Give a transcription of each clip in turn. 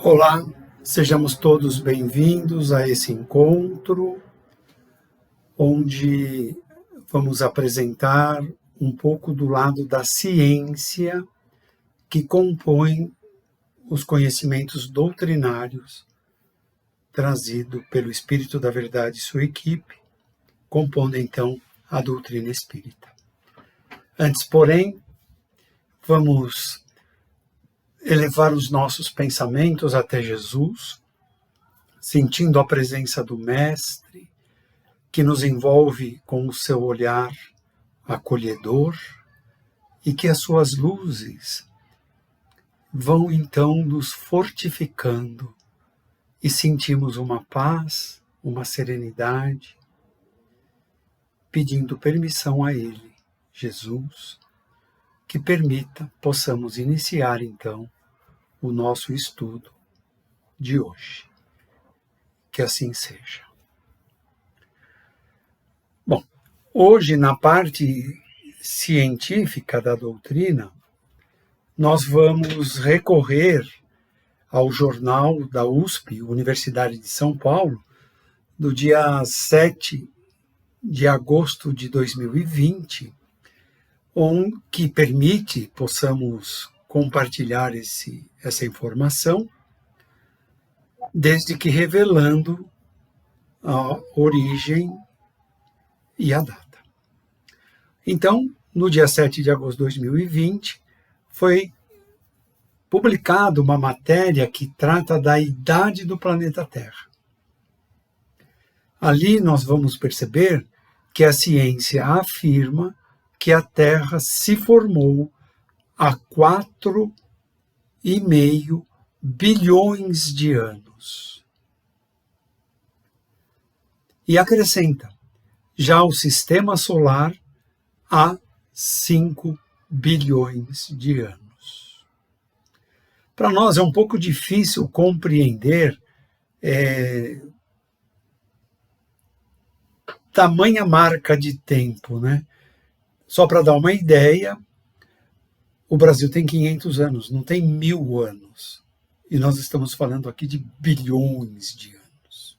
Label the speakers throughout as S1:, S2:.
S1: Olá, sejamos todos bem-vindos a esse encontro, onde vamos apresentar um pouco do lado da ciência que compõe os conhecimentos doutrinários trazido pelo Espírito da Verdade e sua equipe, compondo então a doutrina espírita. Antes, porém, vamos elevar os nossos pensamentos até Jesus, sentindo a presença do Mestre, que nos envolve com o seu olhar acolhedor e que as suas luzes vão então nos fortificando e sentimos uma paz, uma serenidade, pedindo permissão a Ele, Jesus, que permita possamos iniciar então o nosso estudo de hoje. Que assim seja. Bom, hoje na parte científica da doutrina, nós vamos recorrer ao jornal da USP, Universidade de São Paulo, do dia 7 de agosto de 2020, que permite possamos compartilhar essa informação, desde que revelando a origem e a data. Então, no dia 7 de agosto de 2020, foi publicada uma matéria que trata da idade do planeta Terra. Ali nós vamos perceber que a ciência afirma que a Terra se formou há 4,5 bilhões de anos. E acrescenta, já o Sistema Solar há 5 bilhões de anos. Para nós é um pouco difícil compreender tamanha marca de tempo, né? Só para dar uma ideia, o Brasil tem 500 anos, não tem 1000 anos. E nós estamos falando aqui de bilhões de anos.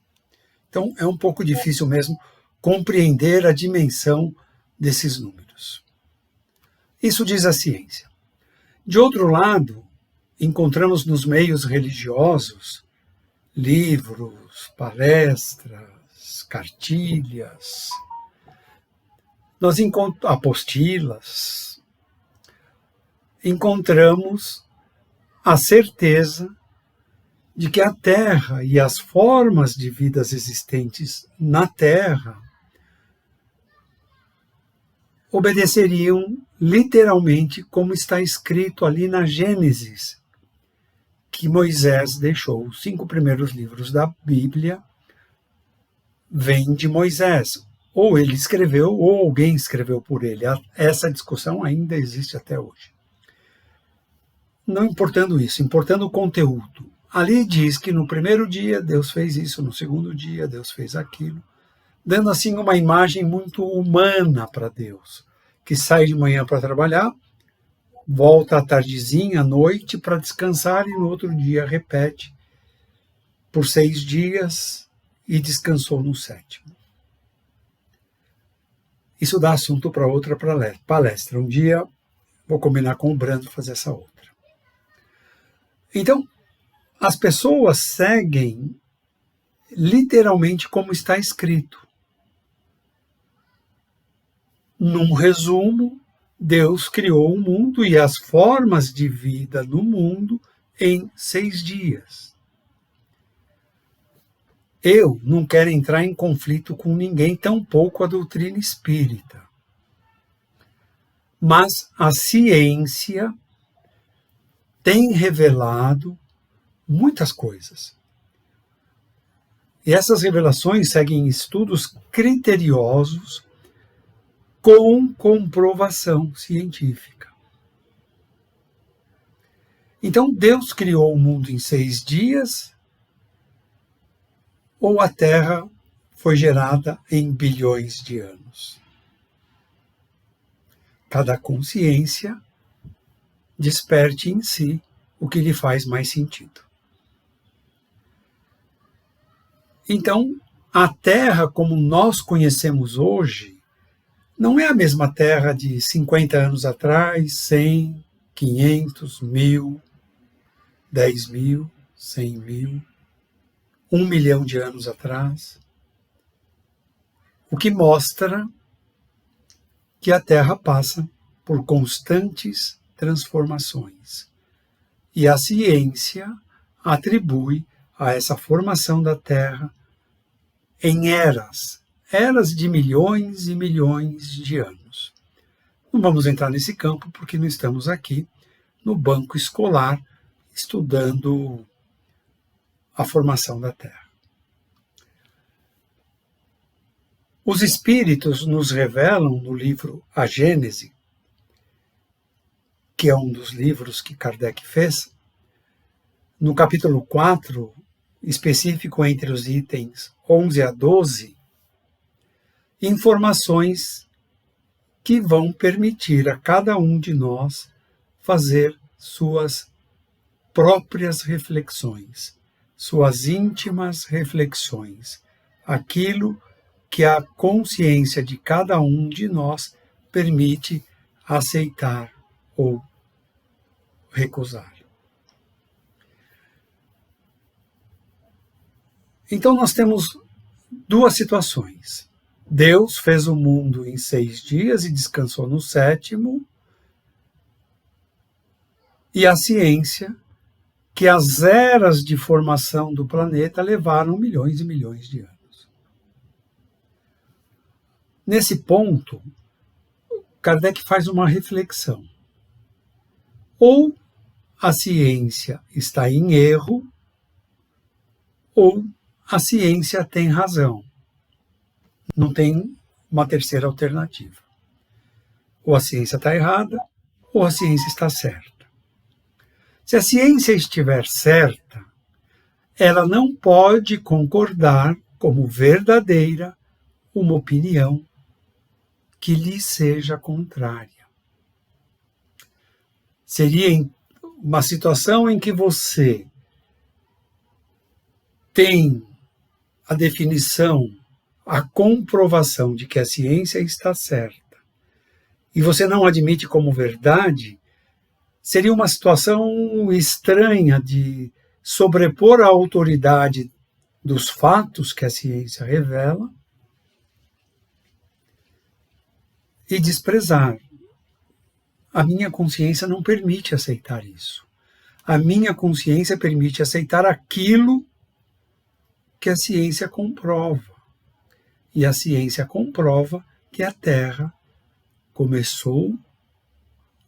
S1: Então, é um pouco difícil mesmo compreender a dimensão desses números. Isso diz a ciência. De outro lado, encontramos nos meios religiosos livros, palestras, cartilhas, nós apostilas, encontramos a certeza de que a Terra e as formas de vidas existentes na Terra obedeceriam literalmente como está escrito ali na Gênesis, que Moisés deixou. Os 5 primeiros livros da Bíblia vêm de Moisés. Ou ele escreveu, ou alguém escreveu por ele. Essa discussão ainda existe até hoje. Não importando isso, importando o conteúdo. ali diz que no primeiro dia Deus fez isso, no segundo dia Deus fez aquilo, dando assim uma imagem muito humana para Deus, que sai de manhã para trabalhar, volta à tardezinha, à noite, para descansar e no outro dia repete por 6 dias e descansou no 7º. Isso dá assunto para outra palestra. Um dia vou combinar com o Brando fazer essa outra. Então, as pessoas seguem literalmente como está escrito. Num resumo, Deus criou o mundo e as formas de vida no mundo em 6 dias. Eu não quero entrar em conflito com ninguém, tampouco a doutrina espírita. Mas a ciência tem revelado muitas coisas. E essas revelações seguem estudos criteriosos com comprovação científica. Então, Deus criou o mundo em 6 dias, ou a Terra foi gerada em bilhões de anos? Cada consciência desperte em si o que lhe faz mais sentido. Então, a Terra como nós conhecemos hoje não é a mesma Terra de 50 anos atrás, 100, 500, 1000, 10.000, 100.000, 1 milhão de anos atrás. O que mostra que a Terra passa por constantes transformações. E a ciência atribui a essa formação da Terra em eras de milhões e milhões de anos. Não vamos entrar nesse campo porque não estamos aqui no banco escolar estudando a formação da Terra. Os Espíritos nos revelam no livro A Gênese, que é um dos livros que Kardec fez, no capítulo 4, específico entre os itens 11 a 12, informações que vão permitir a cada um de nós fazer suas próprias reflexões, suas íntimas reflexões, aquilo que a consciência de cada um de nós permite aceitar ou recusar. Então nós temos duas situações. Deus fez o mundo em 6 dias e descansou no 7º, e a ciência, que as eras de formação do planeta levaram milhões e milhões de anos. Nesse ponto, Kardec faz uma reflexão. Ou a ciência está em erro, ou a ciência tem razão. Não tem uma terceira alternativa. Ou a ciência está errada, ou a ciência está certa. Se a ciência estiver certa, ela não pode concordar como verdadeira uma opinião que lhe seja contrária. Seria uma situação em que você tem a definição, a comprovação de que a ciência está certa, e você não admite como verdade, seria uma situação estranha de sobrepor a autoridade dos fatos que a ciência revela e desprezar. A minha consciência não permite aceitar isso. A minha consciência permite aceitar aquilo que a ciência comprova. E a ciência comprova que a Terra começou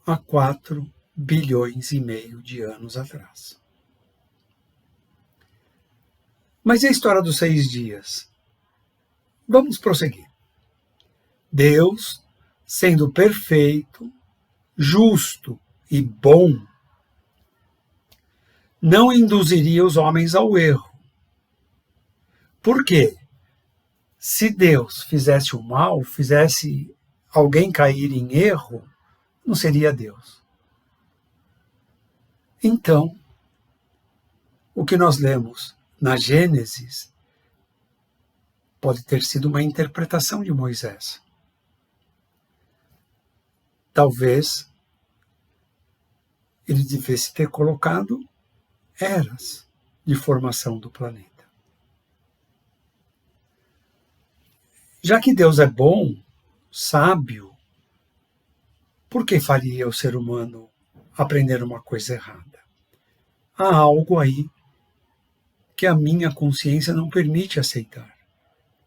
S1: há 4,5 bilhões de anos atrás. Mas e a história dos 6 dias? Vamos prosseguir. Deus, sendo perfeito, justo e bom, não induziria os homens ao erro. Por quê? Se Deus fizesse o mal, fizesse alguém cair em erro, não seria Deus. Então, o que nós lemos na Gênesis pode ter sido uma interpretação de Moisés. Talvez ele devesse ter colocado eras de formação do planeta. Já que Deus é bom, sábio, por que faria o ser humano aprender uma coisa errada? Há algo aí que a minha consciência não permite aceitar.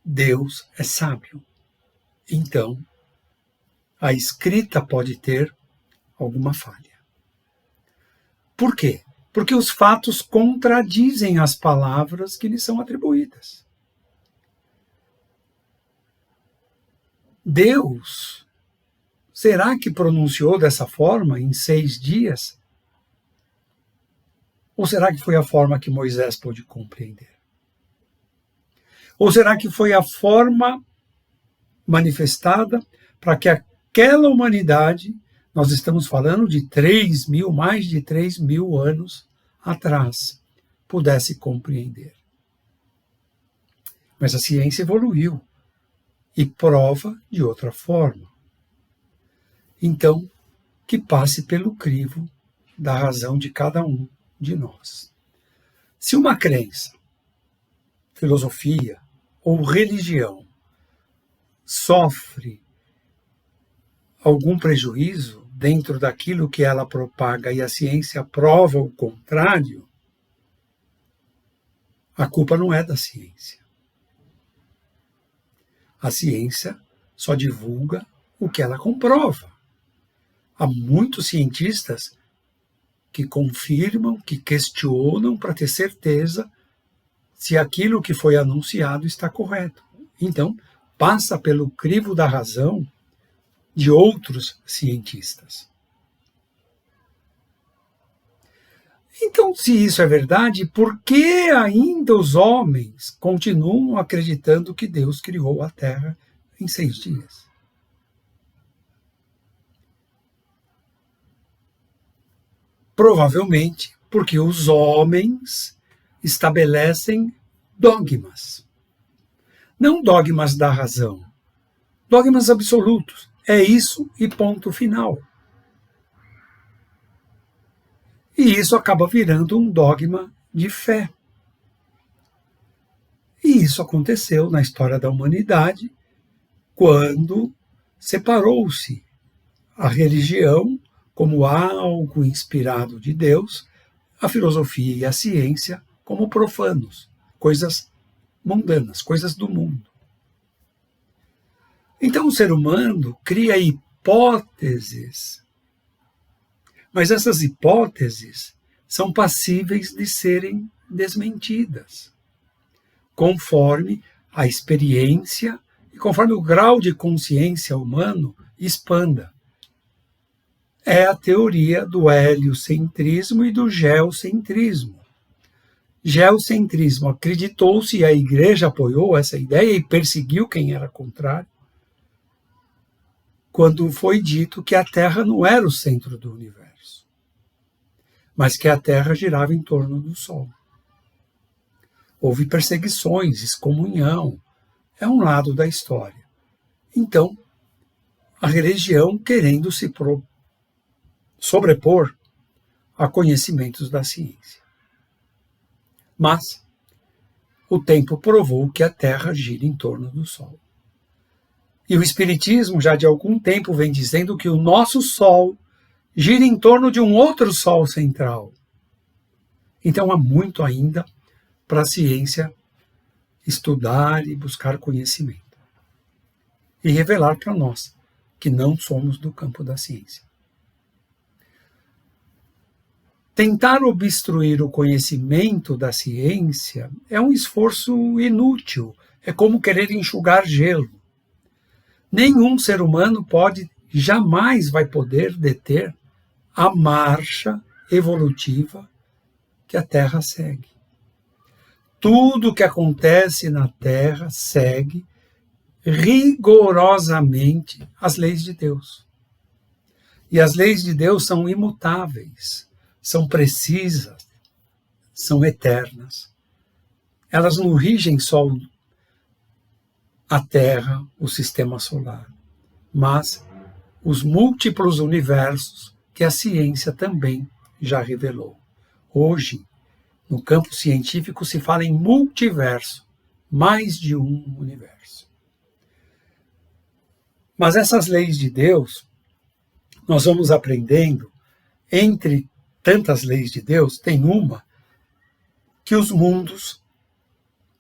S1: Deus é sábio. Então, a escrita pode ter alguma falha. Por quê? Porque os fatos contradizem as palavras que lhes são atribuídas. Deus, será que pronunciou dessa forma em 6 dias? Ou será que foi a forma que Moisés pôde compreender? Ou será que foi a forma manifestada para que aquela humanidade, nós estamos falando de mais de 3.000 anos atrás, pudesse compreender? Mas a ciência evoluiu e prova de outra forma. Então, que passe pelo crivo da razão de cada um de nós. Se uma crença, filosofia ou religião sofre algum prejuízo dentro daquilo que ela propaga e a ciência prova o contrário, a culpa não é da ciência. A ciência só divulga o que ela comprova. Há muitos cientistas que confirmam, que questionam para ter certeza se aquilo que foi anunciado está correto. Então, passa pelo crivo da razão de outros cientistas. Então, se isso é verdade, por que ainda os homens continuam acreditando que Deus criou a Terra em 6 dias? Provavelmente porque os homens estabelecem dogmas. Não dogmas da razão, dogmas absolutos. É isso e ponto final. E isso acaba virando um dogma de fé. E isso aconteceu na história da humanidade, quando separou-se a religião como algo inspirado de Deus, a filosofia e a ciência como profanos, coisas mundanas, coisas do mundo. Então o ser humano cria hipóteses, mas essas hipóteses são passíveis de serem desmentidas, conforme a experiência e conforme o grau de consciência humano expanda. É a teoria do heliocentrismo e do geocentrismo. Geocentrismo, acreditou-se e a igreja apoiou essa ideia e perseguiu quem era contrário, quando foi dito que a Terra não era o centro do universo, mas que a Terra girava em torno do Sol. Houve perseguições, excomunhão, é um lado da história. Então, a religião querendo se sobrepor a conhecimentos da ciência. Mas o tempo provou que a Terra gira em torno do Sol. E o Espiritismo já de algum tempo vem dizendo que o nosso Sol gira em torno de um outro Sol central. Então há muito ainda para a ciência estudar e buscar conhecimento. E revelar para nós que não somos do campo da ciência. Tentar obstruir o conhecimento da ciência é um esforço inútil, é como querer enxugar gelo. Nenhum ser humano jamais vai poder deter a marcha evolutiva que a Terra segue. Tudo que acontece na Terra segue rigorosamente as leis de Deus. E as leis de Deus são imutáveis, são precisas, são eternas. Elas não rigem só a Terra, o sistema solar, mas os múltiplos universos que a ciência também já revelou. Hoje, no campo científico, se fala em multiverso, mais de um universo. Mas essas leis de Deus, nós vamos aprendendo, entre tantas leis de Deus, tem uma que os mundos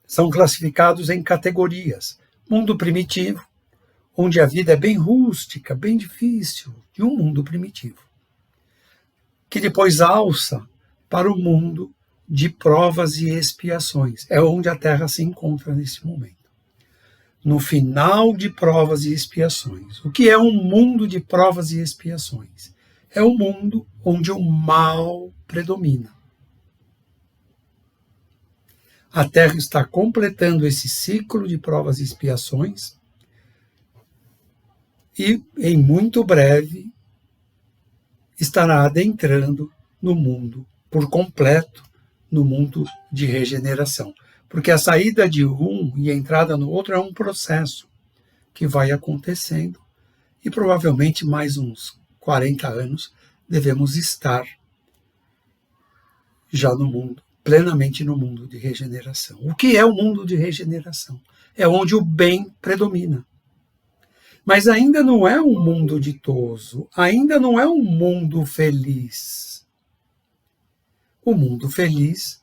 S1: são classificados em categorias. Mundo primitivo, onde a vida é bem rústica, bem difícil, de um mundo primitivo, que depois alça para o mundo de provas e expiações. É onde a Terra se encontra nesse momento. No final de provas e expiações. O que é um mundo de provas e expiações? É um mundo onde o mal predomina. A Terra está completando esse ciclo de provas e expiações e, em muito breve, estará adentrando no mundo por completo, no mundo de regeneração. Porque a saída de um e a entrada no outro é um processo que vai acontecendo e provavelmente mais uns 40 anos devemos estar já no mundo, plenamente no mundo de regeneração. O que é o mundo de regeneração? É onde o bem predomina. Mas ainda não é um mundo ditoso, ainda não é um mundo feliz. O mundo feliz,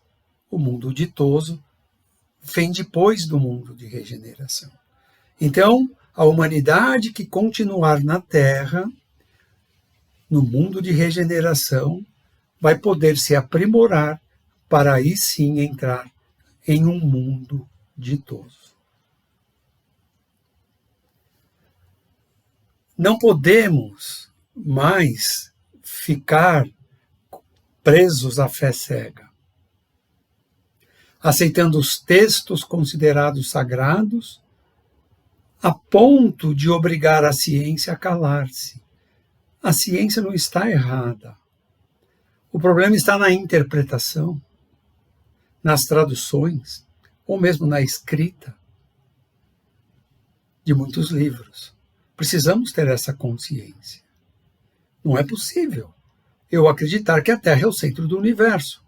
S1: o mundo ditoso, vem depois do mundo de regeneração. Então, a humanidade que continuar na Terra, no mundo de regeneração, vai poder se aprimorar para aí sim entrar em um mundo ditoso. Não podemos mais ficar presos à fé cega, aceitando os textos considerados sagrados, a ponto de obrigar a ciência a calar-se. A ciência não está errada. O problema está na interpretação, nas traduções, ou mesmo na escrita de muitos livros. Precisamos ter essa consciência. Não é possível eu acreditar que a Terra é o centro do universo.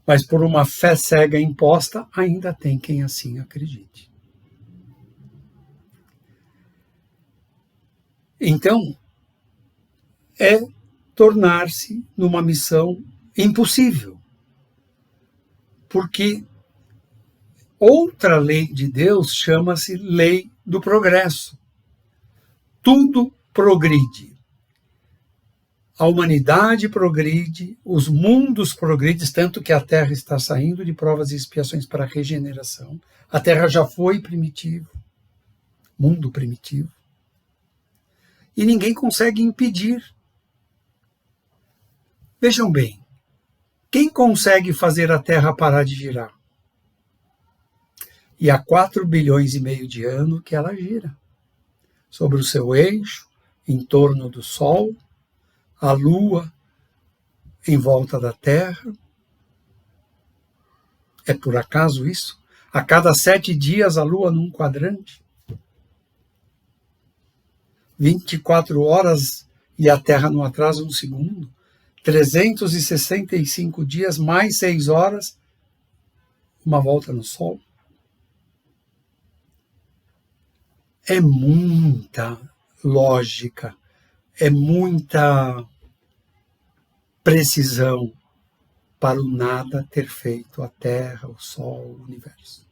S1: Mas por uma fé cega imposta, ainda tem quem assim acredite. Então, é tornar-se numa missão impossível. Porque outra lei de Deus chama-se lei do progresso. Tudo progride. A humanidade progride, os mundos progridem, tanto que a Terra está saindo de provas e expiações para a regeneração. A Terra já foi primitivo, mundo primitivo. E ninguém consegue impedir. Vejam bem, quem consegue fazer a Terra parar de girar? E há 4,5 bilhões de anos que ela gira. Sobre o seu eixo, em torno do Sol, a Lua em volta da Terra. É por acaso isso? A cada 7 dias a Lua num quadrante. 24 horas e a Terra não atrasa um segundo. 365 dias mais 6 horas, uma volta no Sol. É muita lógica, é muita precisão para o nada ter feito a Terra, o Sol, o Universo.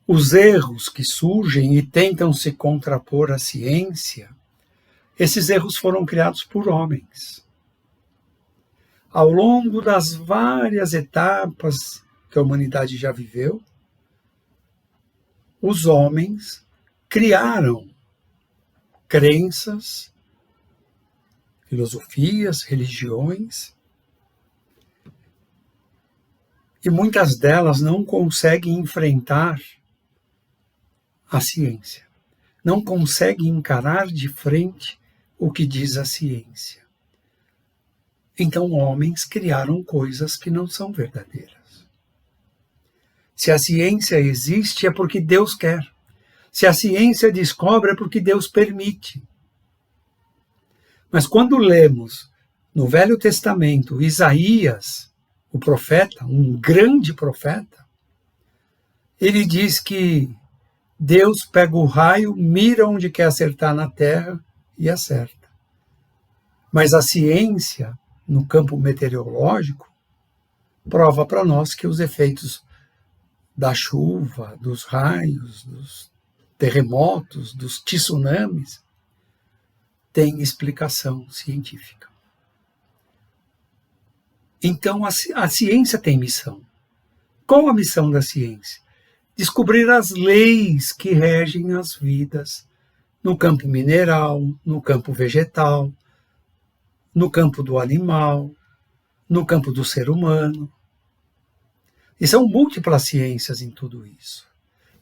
S1: Os erros que surgem e tentam se contrapor à ciência, esses erros foram criados por homens. Ao longo das várias etapas que a humanidade já viveu, os homens criaram crenças, filosofias, religiões, E muitas delas não conseguem enfrentar a ciência. Não conseguem encarar de frente o que diz a ciência. Então, homens criaram coisas que não são verdadeiras. Se a ciência existe, é porque Deus quer. Se a ciência descobre, é porque Deus permite. Mas quando lemos no Velho Testamento Isaías, o profeta, um grande profeta, ele diz que Deus pega o raio, mira onde quer acertar na terra e acerta. Mas a ciência, no campo meteorológico, prova para nós que os efeitos da chuva, dos raios, dos terremotos, dos tsunamis, têm explicação científica. Então a ciência tem missão. Qual a missão da ciência? Descobrir as leis que regem as vidas no campo mineral, no campo vegetal, no campo do animal, no campo do ser humano. E são múltiplas ciências em tudo isso.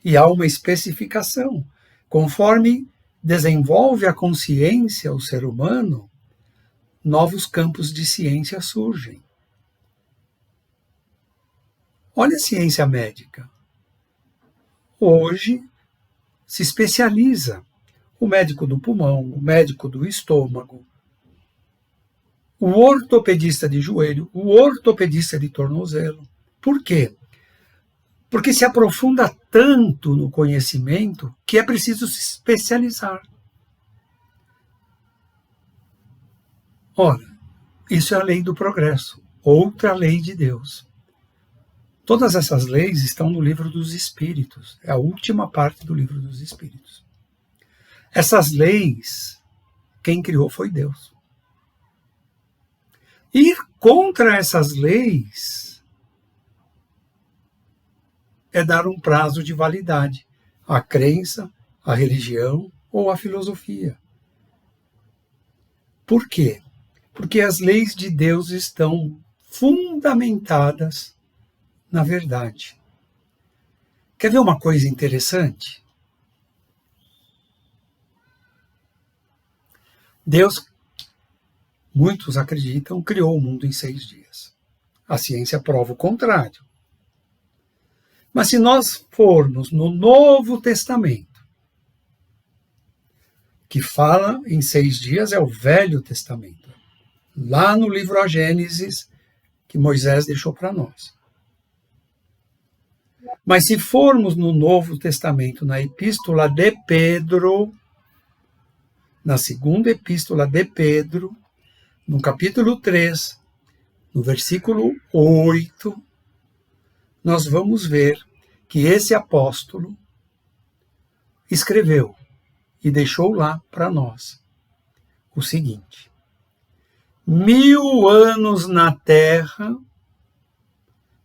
S1: E há uma especificação. Conforme desenvolve a consciência o ser humano, novos campos de ciência surgem. Olha a ciência médica. Hoje se especializa o médico do pulmão, o médico do estômago, o ortopedista de joelho, o ortopedista de tornozelo. Por quê? Porque se aprofunda tanto no conhecimento que é preciso se especializar. Ora, isso é a lei do progresso, outra lei de Deus. Todas essas leis estão no livro dos Espíritos, é a última parte do livro dos Espíritos. Essas leis, quem criou foi Deus. Ir contra essas leis é dar um prazo de validade à crença, à religião ou à filosofia. Por quê? Porque as leis de Deus estão fundamentadas na verdade. Quer ver uma coisa interessante? Deus, muitos acreditam, criou o mundo em 6 dias. A ciência prova o contrário. Mas se nós formos no Novo Testamento, que fala em 6 dias, é o Velho Testamento. Lá no livro A Gênesis, que Moisés deixou para nós. Mas se formos no Novo Testamento, na Epístola de Pedro, na segunda Epístola de Pedro, no capítulo 3, no versículo 8, nós vamos ver que esse apóstolo escreveu e deixou lá para nós o seguinte: 1000 anos na terra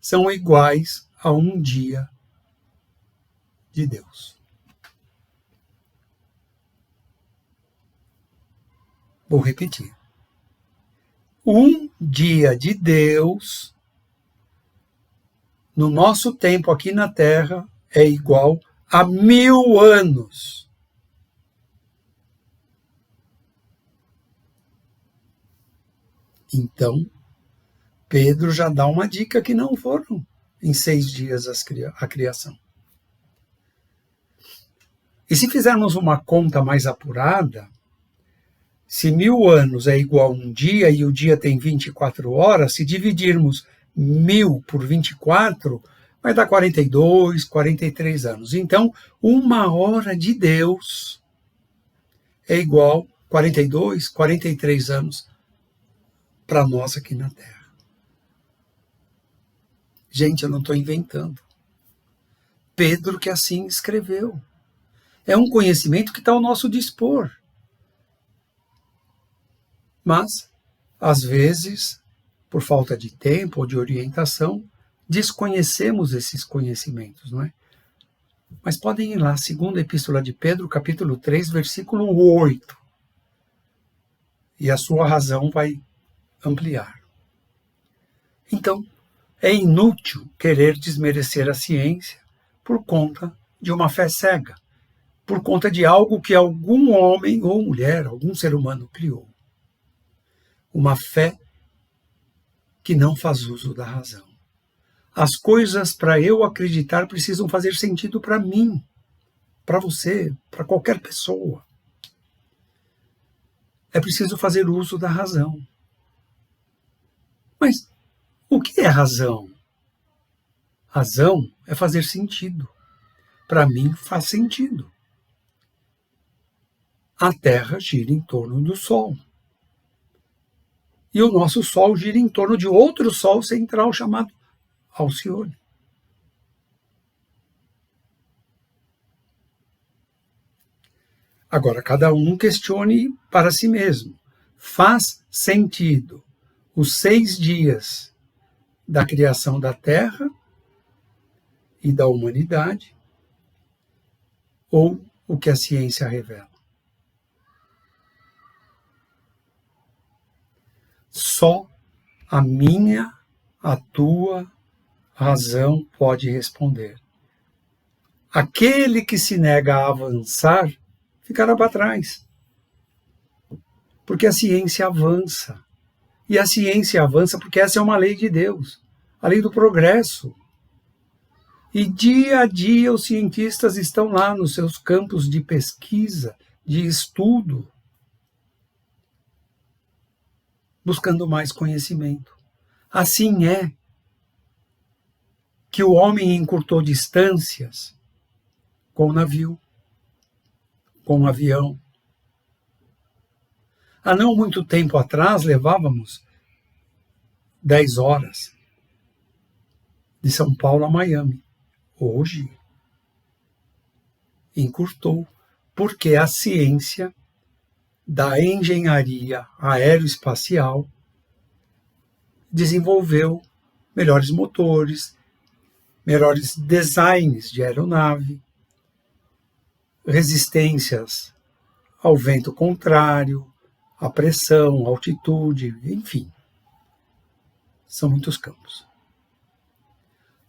S1: são iguais a um dia de Deus. Vou repetir. Um dia de Deus, no nosso tempo aqui na Terra, é igual a 1000 anos. Então, Pedro já dá uma dica que não foram em 6 dias a criação. E se fizermos uma conta mais apurada, se 1000 anos é igual a um dia e o dia tem 24 horas, se dividirmos 1000 por 24, vai dar 42, 43 anos. Então, 1 hora de Deus é igual a 42, 43 anos para nós aqui na Terra. Gente, eu não estou inventando. Pedro que assim escreveu. É um conhecimento que está ao nosso dispor. Mas, às vezes, por falta de tempo ou de orientação, desconhecemos esses conhecimentos, não é? Mas podem ir lá, segunda Epístola de Pedro, capítulo 3, versículo 8. E a sua razão vai ampliar. Então, É inútil querer desmerecer a ciência por conta de uma fé cega, por conta de algo que algum homem ou mulher, algum ser humano criou. Uma fé que não faz uso da razão. As coisas, para eu acreditar, precisam fazer sentido para mim, para você, para qualquer pessoa. É preciso fazer uso da razão. Mas o que é razão? Razão é fazer sentido. Para mim, faz sentido. A Terra gira em torno do Sol. E o nosso Sol gira em torno de outro Sol central chamado Alcione. Agora, cada um questione para si mesmo. Faz sentido os 6 dias da criação da Terra e da humanidade ou o que a ciência revela? Só a minha, a tua razão pode responder. Aquele que se nega a avançar ficará para trás. Porque a ciência avança. E a ciência avança porque essa é uma lei de Deus, a lei do progresso. E dia a dia os cientistas estão lá nos seus campos de pesquisa, de estudo, buscando mais conhecimento. Assim é que o homem encurtou distâncias com o navio, com o avião. Há não muito tempo atrás levávamos 10 horas de São Paulo a Miami. Hoje encurtou, porque a ciência da engenharia aeroespacial desenvolveu melhores motores, melhores designs de aeronave, resistências ao vento contrário, à pressão, à altitude, enfim. São muitos campos.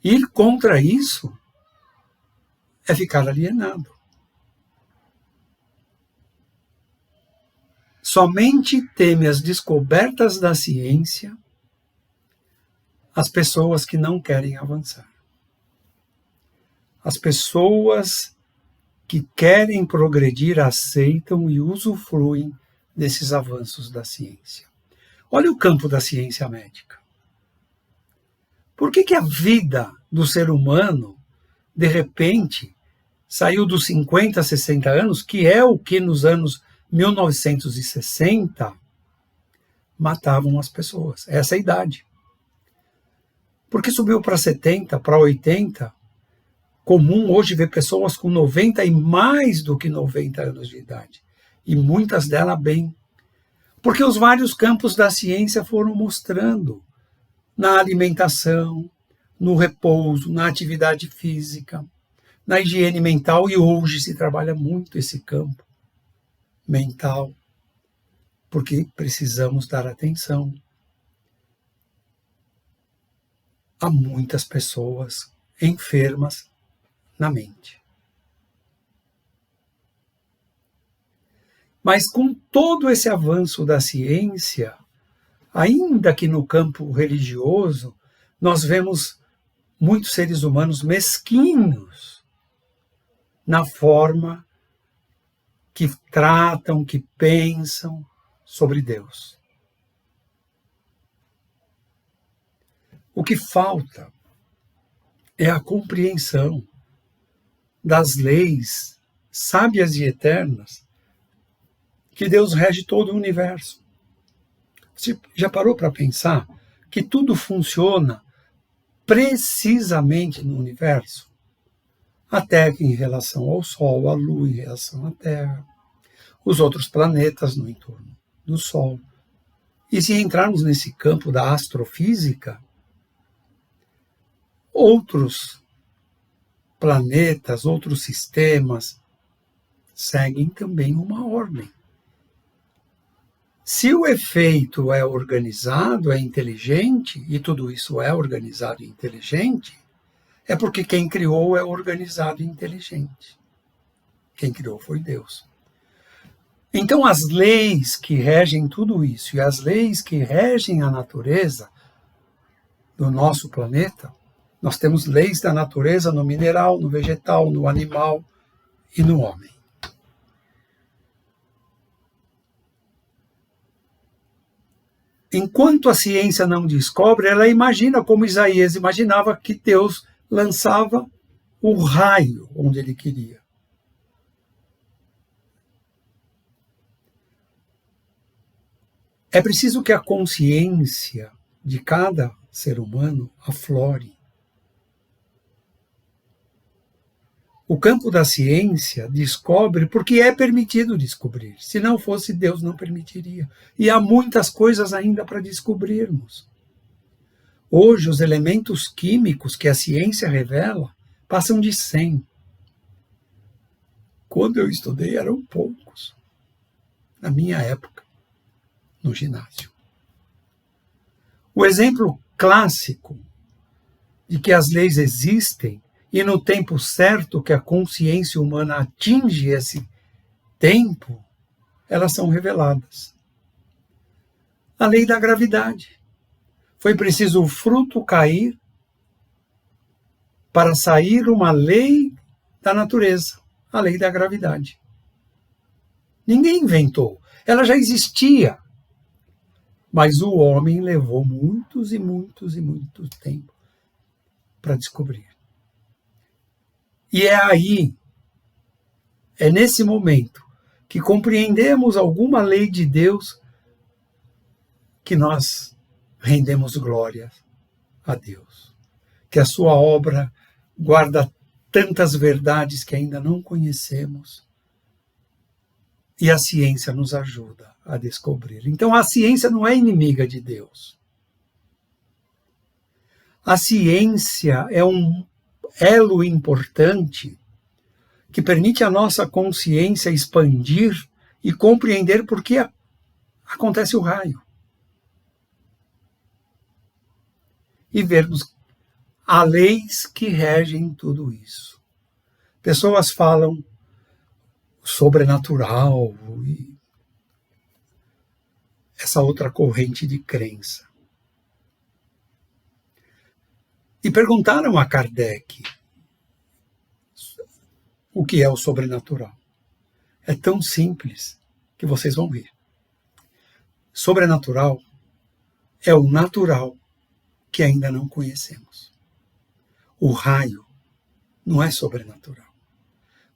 S1: Ir contra isso é ficar alienado. Somente teme as descobertas da ciência as pessoas que não querem avançar. As pessoas que querem progredir aceitam e usufruem desses avanços da ciência. Olha o campo da ciência médica. Por que a vida do ser humano, de repente, saiu dos 50 a 60 anos, que é o que nos anos 1960 matavam as pessoas? Essa é a idade. Porque subiu para 70, para 80, comum hoje ver pessoas com 90 e mais do que 90 anos de idade. E muitas delas bem. Porque os vários campos da ciência foram mostrando na alimentação, no repouso, na atividade física, na higiene mental, e hoje se trabalha muito esse campo mental, porque precisamos dar atenção. Há muitas pessoas enfermas na mente. Mas com todo esse avanço da ciência, ainda que no campo religioso, nós vemos muitos seres humanos mesquinhos na forma que tratam, que pensam sobre Deus. O que falta é a compreensão das leis sábias e eternas que Deus rege todo o universo. Você já parou para pensar que tudo funciona precisamente no universo? A Terra em relação ao Sol, a Lua em relação à Terra, os outros planetas no entorno do Sol. E se entrarmos nesse campo da astrofísica, outros planetas, outros sistemas seguem também uma ordem. Se o efeito é organizado, é inteligente, e tudo isso é organizado e inteligente, é porque quem criou é organizado e inteligente. Quem criou foi Deus. Então, as leis que regem tudo isso e as leis que regem a natureza do nosso planeta, nós temos leis da natureza no mineral, no vegetal, no animal e no homem. Enquanto a ciência não descobre, ela imagina como Isaías imaginava que Deus lançava o raio onde ele queria. É preciso que a consciência de cada ser humano aflore. O campo da ciência descobre porque é permitido descobrir. Se não fosse, Deus não permitiria. E há muitas coisas ainda para descobrirmos. Hoje, os elementos químicos que a ciência revela passam de 100. Quando eu estudei, eram poucos. Na minha época, no ginásio. O exemplo clássico de que as leis existem e no tempo certo que a consciência humana atinge esse tempo, elas são reveladas. A lei da gravidade. Foi preciso o fruto cair para sair uma lei da natureza, a lei da gravidade. Ninguém inventou, ela já existia. Mas o homem levou muitos e muitos e muito tempo para descobrir. E é aí, é nesse momento, que compreendemos alguma lei de Deus que nós rendemos glória a Deus. Que a sua obra guarda tantas verdades que ainda não conhecemos. E a ciência nos ajuda a descobrir. Então a ciência não é inimiga de Deus. A ciência é um elo importante que permite a nossa consciência expandir e compreender por que acontece o raio. E vermos há leis que regem tudo isso. Pessoas falam sobrenatural e essa outra corrente de crença. E perguntaram a Kardec o que é o sobrenatural. É tão simples que vocês vão ver. Sobrenatural é o natural que ainda não conhecemos. O raio não é sobrenatural.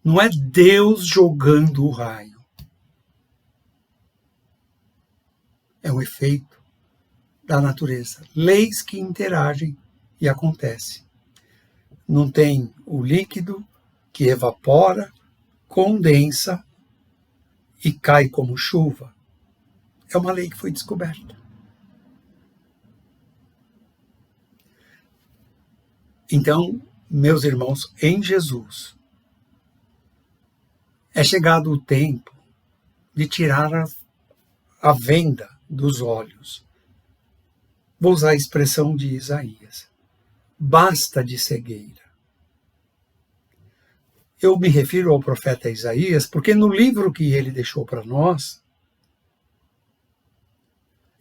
S1: Não é Deus jogando o raio. É um efeito da natureza. Leis que interagem e acontecem. Não tem o líquido que evapora, condensa e cai como chuva. É uma lei que foi descoberta. Então, meus irmãos, em Jesus, é chegado o tempo de tirar a venda dos olhos. Vou usar a expressão de Isaías. Basta de cegueira. Eu me refiro ao profeta Isaías porque no livro que ele deixou para nós,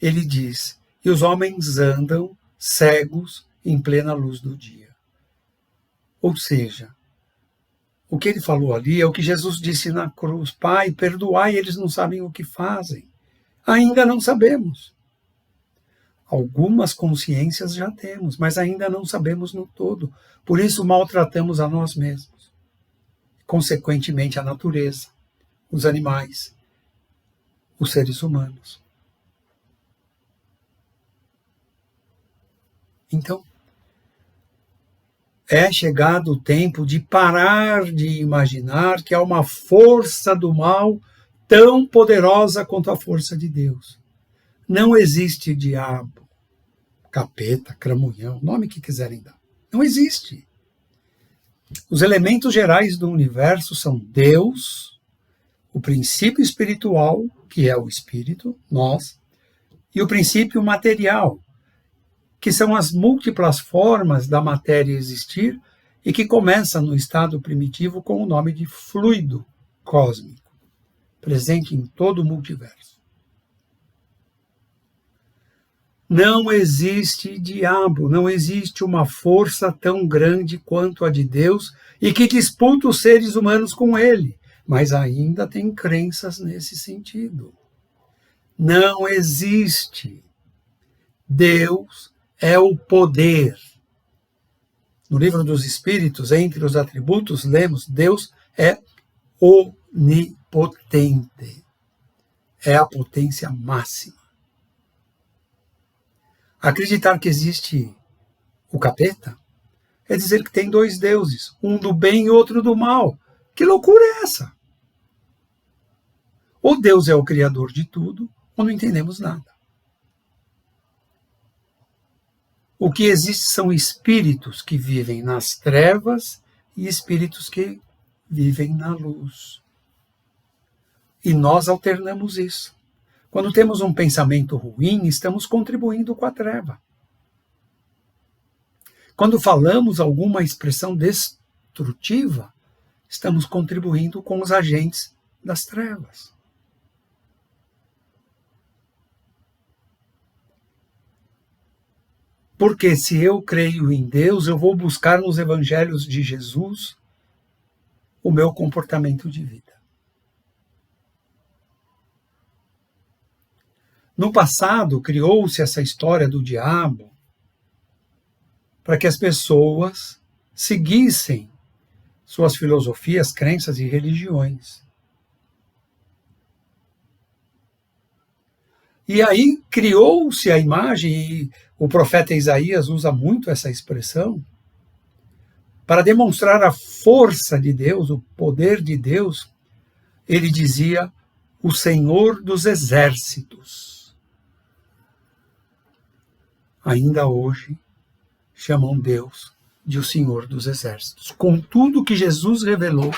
S1: ele diz: e os homens andam cegos em plena luz do dia. Ou seja, o que ele falou ali é o que Jesus disse na cruz: Pai, perdoai, eles não sabem o que fazem. Ainda não sabemos. Algumas consciências já temos, mas ainda não sabemos no todo. Por isso maltratamos a nós mesmos. Consequentemente, a natureza, os animais, os seres humanos. Então, é chegado o tempo de parar de imaginar que há uma força do mal tão poderosa quanto a força de Deus. Não existe diabo, capeta, cramunhão, nome que quiserem dar. Não existe. Os elementos gerais do universo são Deus, o princípio espiritual, que é o espírito, nós, e o princípio material, que são as múltiplas formas da matéria existir e que começa no estado primitivo com o nome de fluido cósmico, presente em todo o multiverso. Não existe diabo, não existe uma força tão grande quanto a de Deus e que disputa os seres humanos com ele, mas ainda tem crenças nesse sentido. Não existe. Deus é o poder. No livro dos Espíritos, entre os atributos, lemos: Deus é onipotente. É a potência máxima. Acreditar que existe o capeta é dizer que tem dois deuses, um do bem e outro do mal. Que loucura é essa? Ou Deus é o criador de tudo, ou não entendemos nada. O que existe são espíritos que vivem nas trevas e espíritos que vivem na luz. E nós alternamos isso. Quando temos um pensamento ruim, estamos contribuindo com a treva. Quando falamos alguma expressão destrutiva, estamos contribuindo com os agentes das trevas. Porque se eu creio em Deus, eu vou buscar nos evangelhos de Jesus o meu comportamento de vida. No passado, criou-se essa história do diabo para que as pessoas seguissem suas filosofias, crenças e religiões. E aí criou-se a imagem, e o profeta Isaías usa muito essa expressão, para demonstrar a força de Deus, o poder de Deus. Ele dizia: o Senhor dos Exércitos. Ainda hoje chamam Deus de o Senhor dos Exércitos. Com tudo que Jesus revelou,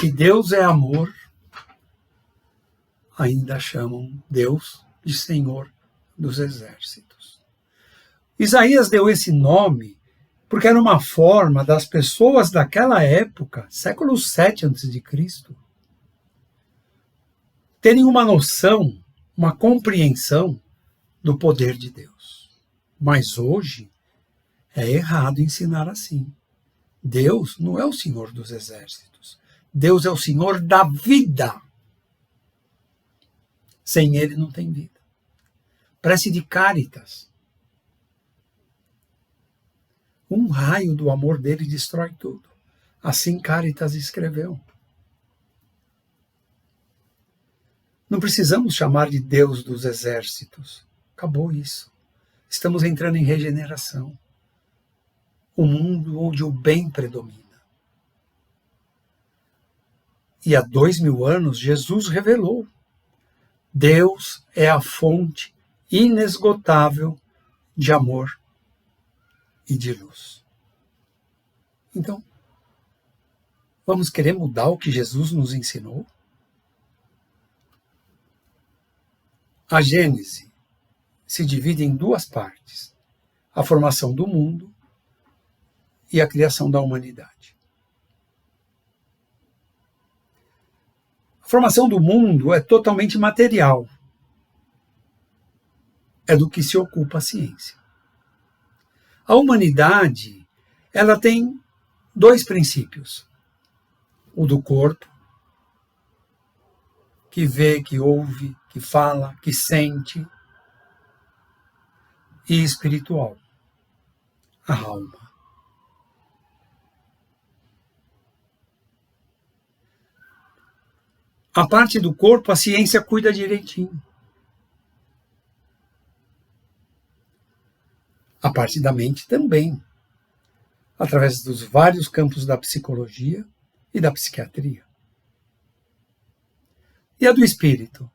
S1: que Deus é amor, ainda chamam Deus de Senhor dos Exércitos. Isaías deu esse nome porque era uma forma das pessoas daquela época, século 7 a.C., terem uma noção, uma compreensão do poder de Deus. Mas hoje é errado ensinar assim. Deus não é o Senhor dos Exércitos. Deus é o Senhor da vida. Sem ele não tem vida. Prece de Cáritas. Um raio do amor dele destrói tudo. Assim Cáritas escreveu. Não precisamos chamar de Deus dos exércitos. Acabou isso. Estamos entrando em regeneração. O mundo onde o bem predomina. E há 2000 anos Jesus revelou: Deus é a fonte inesgotável de amor e de luz. Então, vamos querer mudar o que Jesus nos ensinou? A Gênese se divide em duas partes: a formação do mundo e a criação da humanidade. A formação do mundo é totalmente material. É do que se ocupa a ciência. A humanidade, ela tem dois princípios: o do corpo, que vê, que ouve, que fala, que sente, e espiritual, a alma. A parte do corpo, a ciência cuida direitinho. A parte da mente também, através dos vários campos da psicologia e da psiquiatria. E a do espírito?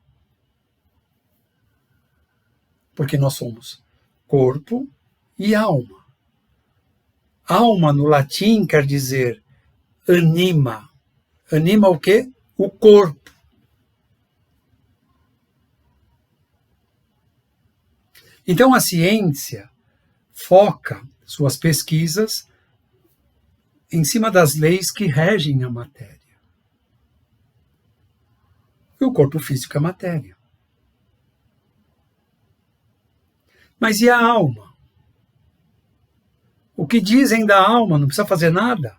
S1: Porque nós somos corpo e alma. Alma, no latim, quer dizer anima. Anima o quê? O corpo. Então a ciência foca suas pesquisas em cima das leis que regem a matéria. E o corpo físico é matéria. Mas e a alma? O que dizem da alma? Não precisa fazer nada?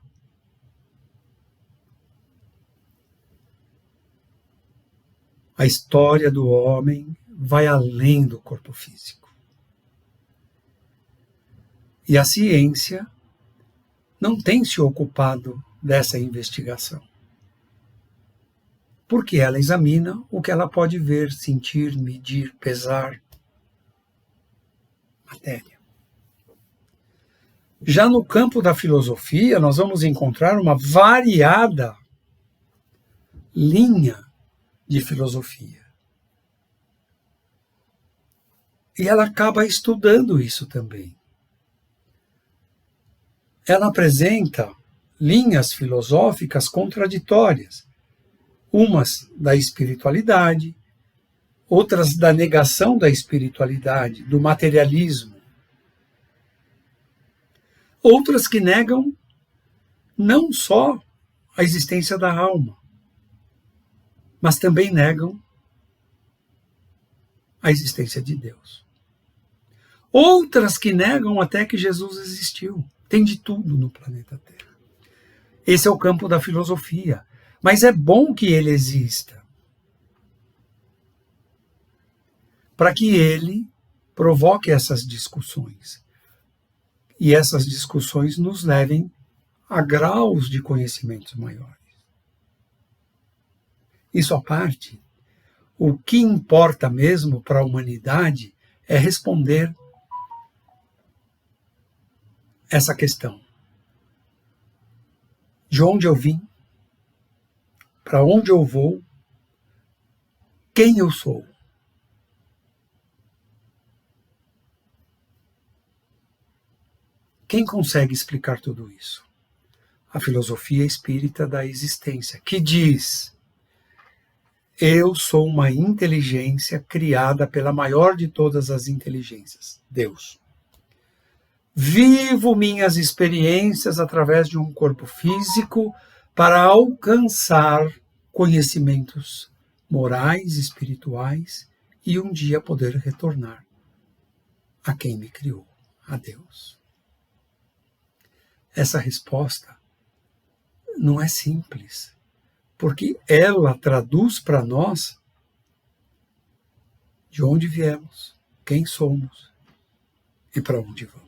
S1: A história do homem vai além do corpo físico. E a ciência não tem se ocupado dessa investigação. Porque ela examina o que ela pode ver, sentir, medir, pesar. Matéria. Já no campo da filosofia, nós vamos encontrar uma variada linha de filosofia. E ela acaba estudando isso também. Ela apresenta linhas filosóficas contraditórias, umas da espiritualidade, outras da negação da espiritualidade, do materialismo, outras que negam não só a existência da alma, mas também negam a existência de Deus. Outras que negam até que Jesus existiu. Tem de tudo no planeta Terra. Esse é o campo da filosofia. Mas é bom que ele exista, para que ele provoque essas discussões. E essas discussões nos levem a graus de conhecimentos maiores. Isso à parte, o que importa mesmo para a humanidade é responder essa questão. De onde eu vim? Para onde eu vou? Quem eu sou? Quem consegue explicar tudo isso? A filosofia espírita da existência, que diz: eu sou uma inteligência criada pela maior de todas as inteligências, Deus. Vivo minhas experiências através de um corpo físico para alcançar conhecimentos morais, espirituais e um dia poder retornar a quem me criou, a Deus. Essa resposta não é simples, porque ela traduz para nós de onde viemos, quem somos e para onde vamos.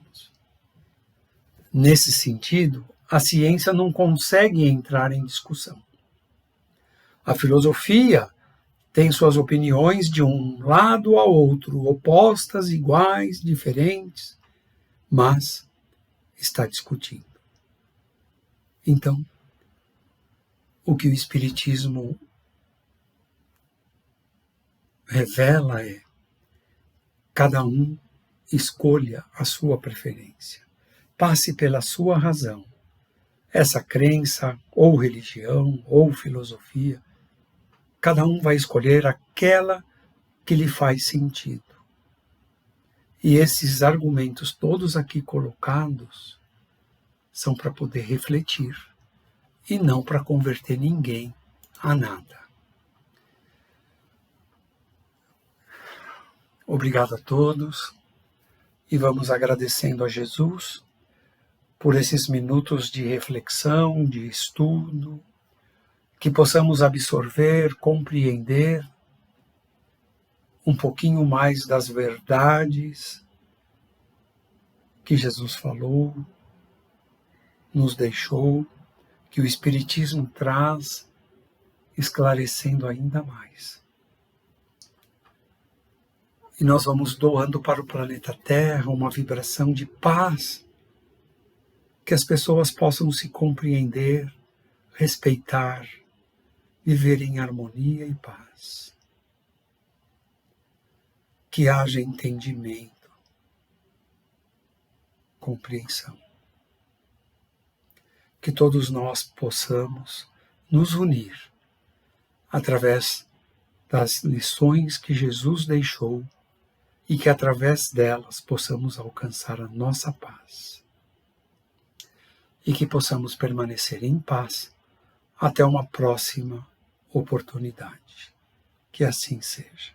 S1: Nesse sentido, a ciência não consegue entrar em discussão. A filosofia tem suas opiniões de um lado ao outro, opostas, iguais, diferentes, mas está discutindo. Então, o que o Espiritismo revela é: cada um escolha a sua preferência. Passe pela sua razão. Essa crença, ou religião, ou filosofia, cada um vai escolher aquela que lhe faz sentido. E esses argumentos todos aqui colocados são para poder refletir e não para converter ninguém a nada. Obrigado a todos e vamos agradecendo a Jesus por esses minutos de reflexão, de estudo, que possamos absorver, compreender um pouquinho mais das verdades que Jesus falou, nos deixou, que o Espiritismo traz, esclarecendo ainda mais. E nós vamos doando para o planeta Terra uma vibração de paz, que as pessoas possam se compreender, respeitar, viver em harmonia e paz. Que haja entendimento, compreensão. Que todos nós possamos nos unir através das lições que Jesus deixou e que através delas possamos alcançar a nossa paz. E que possamos permanecer em paz até uma próxima oportunidade. Que assim seja.